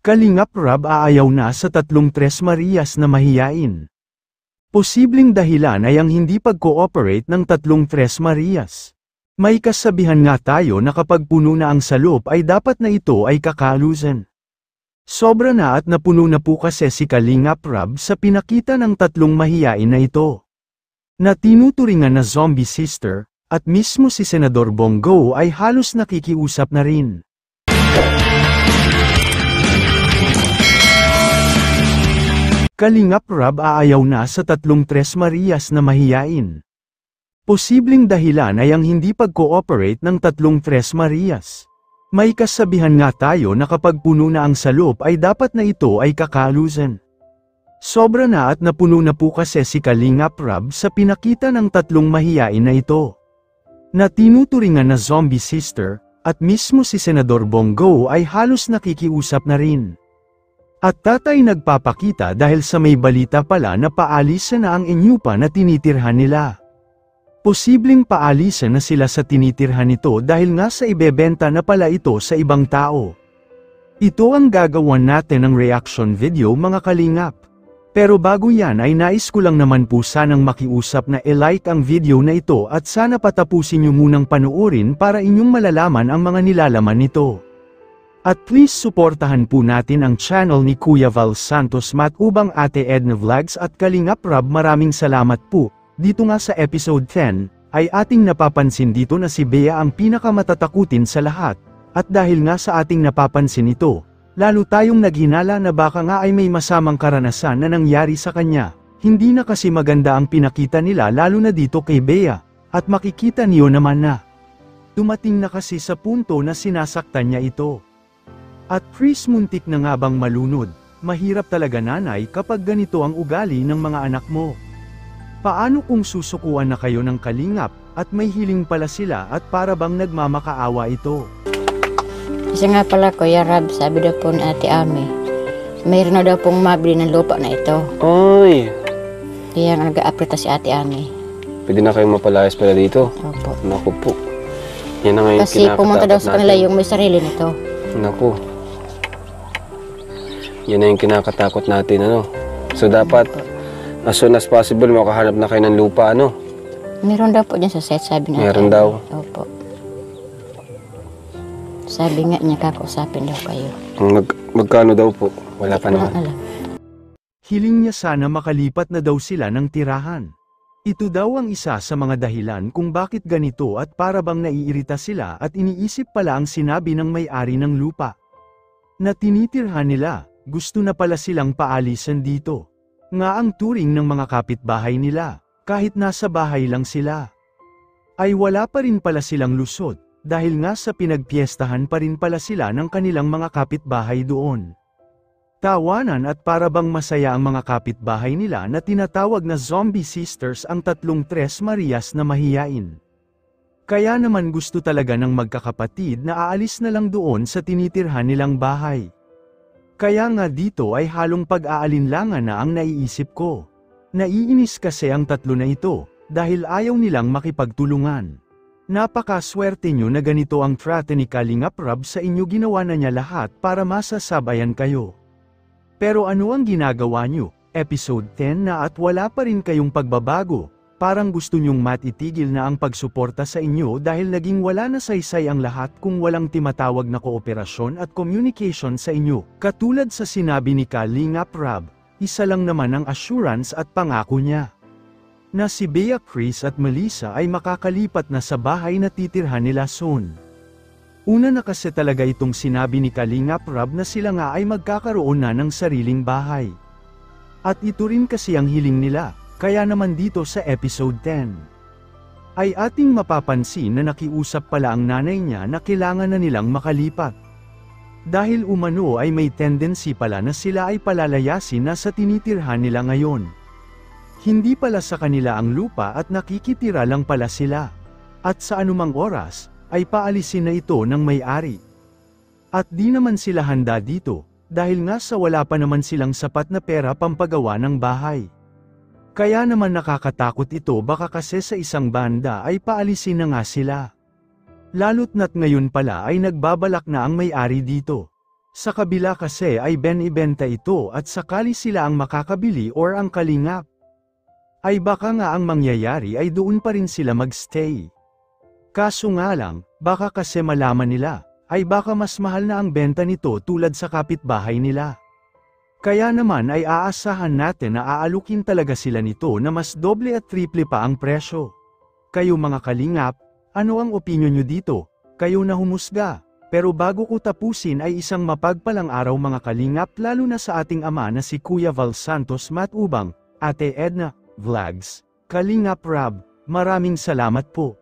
Kalingap Rab aayaw na sa tatlong Tres Marias na mahiyain. Posibleng dahilan ay ang hindi pag-cooperate ng tatlong Tres Marias. May kasabihan nga tayo na kapag puno na ang salop ay dapat na ito ay kakalusan. Sobra na at napuno na po kasi si Kalingap Rab sa pinakita ng tatlong mahiyain na ito. Na tinuturingan na zombie sister, at mismo si Senador Bongo ay halos nakikiusap na rin. Kalingap Rab aayaw na sa tatlong Tres Marias na mahiyain. Posibleng dahilan ay ang hindi pag-cooperate ng tatlong Tres Marias. May kasabihan nga tayo na kapag puno na ang salop ay dapat na ito ay kakalusan. Sobra na at napuno na po kasi si Kalingap Rab sa pinakita ng tatlong mahiyain na ito. Na tinuturingan na zombie sister, at mismo si Senador Bongo ay halos nakikiusap na rin. At tatay nagpapakita dahil sa may balita pala na paalisan na ang inyupa na tinitirhan nila. Posibleng paalisan na sila sa tinitirhan nito dahil nga sa ibebenta na pala ito sa ibang tao. Ito ang gagawan natin ng reaction video mga kalingap. Pero bago yan ay nais ko lang naman po sanang makiusap na i-like ang video na ito at sana patapusin nyo munang panuorin para inyong malalaman ang mga nilalaman nito. At please suportahan po natin ang channel ni Kuya Val Santos Matubang Ate Edna Vlogs at Kalingap Rab. Maraming salamat po. Dito nga sa episode 10, ay ating napapansin dito na si Bea ang pinakamatatakutin sa lahat. At dahil nga sa ating napapansin ito, lalo tayong naghinala na baka nga ay may masamang karanasan na nangyari sa kanya. Hindi na kasi maganda ang pinakita nila lalo na dito kay Bea. At makikita niyo naman na dumating na kasi sa punto na sinasaktan niya ito. At Chris, muntik na nga bang malunod? Mahirap talaga nanay kapag ganito ang ugali ng mga anak mo. Paano kung susukuan na kayo ng kalingap, at may hiling pala sila at para bang nagmamakaawa ito? Kasi nga pala Kuya Rab, sabi daw po ni Ate Ami, mayroon na daw pong mabili ng lupa na ito. Oy! Kaya nga nag-aaprita si Ate Ami. Pwede na kayong mapalayas pala dito. Opo. Naku po. Yan na ngayon Kasi pumunta daw sa kanila yung may sarili nito. Naku. Yan na yung kinakatakot natin, ano. So dapat, as soon as possible, makahanap na kayo ng lupa, ano. Meron daw po dyan sa set, sabi natin. Meron daw. Opo. Sabi nga niya, kakausapin daw kayo. Magkano daw po? Wala pa naman. Alam. Hiling niya sana makalipat na daw sila ng tirahan. Ito daw ang isa sa mga dahilan kung bakit ganito at para bang naiirita sila at iniisip pala ang sinabi ng may-ari ng lupa. Na tinitirhan nila, gusto na pala silang paalisan dito. Nga ang turing ng mga kapitbahay nila, kahit nasa bahay lang sila. Ay wala pa rin pala silang lusot, dahil nga sa pinagpiestahan pa rin pala sila ng kanilang mga kapitbahay doon. Tawanan at para bang masaya ang mga kapitbahay nila na tinatawag na zombie sisters ang tatlong Tres Marias na mahiyain. Kaya naman gusto talaga ng magkakapatid na aalis na lang doon sa tinitirhan nilang bahay. Kaya nga dito ay halong pag-aalinlangan na ang naiisip ko. Naiinis kasi ang tatlo na ito, dahil ayaw nilang makipagtulungan. Napakaswerte nyo na ganito ang trate ni Kalingap Rab sa inyo, ginawa na niya lahat para masasabayan kayo. Pero ano ang ginagawa nyo? Episode 10 na at wala pa rin kayong pagbabago. Parang gusto nyong matitigil na ang pagsuporta sa inyo dahil naging wala na saysay ang lahat kung walang timatawag na kooperasyon at communication sa inyo. Katulad sa sinabi ni Kalingap Rab, isa lang naman ang assurance at pangako niya. Na si Bea, Chris at Melissa ay makakalipat na sa bahay na titirhan nila soon. Una na kasi talaga itong sinabi ni Kalingap Rab na sila nga ay magkakaroon na ng sariling bahay. At ito rin kasi ang hiling nila. Kaya naman dito sa episode 10, ay ating mapapansin na nakiusap pala ang nanay niya na kailangan na nilang makalipat. Dahil umano ay may tendency pala na sila ay palalayasin na sa tinitirhan nila ngayon. Hindi pala sa kanila ang lupa at nakikitira lang pala sila. At sa anumang oras, ay paalisin na ito ng may-ari. At di naman sila handa dito, dahil nga sa wala pa naman silang sapat na pera pampagawa ng bahay. Kaya naman nakakatakot ito, baka kasi sa isang banda ay paalisin na nga sila. Lalo't na't ngayon pala ay nagbabalak na ang may-ari dito. Sa kabila kasi ay ibenta ito at sakali sila ang makakabili or ang kalingap, ay baka nga ang mangyayari ay doon pa rin sila magstay. Kaso nga lang, baka kasi malaman nila, ay baka mas mahal na ang benta nito tulad sa kapitbahay nila. Kaya naman ay aasahan natin na aalukin talaga sila nito na mas doble at triple pa ang presyo. Kayo mga kalingap, ano ang opinyon nyo dito? Kayo na humusga. Pero bago ko tapusin ay isang mapagpalang araw mga kalingap lalo na sa ating ama na si Kuya Val Santos Matubang, Ate Edna Vlogs, Kalingap Rab, maraming salamat po.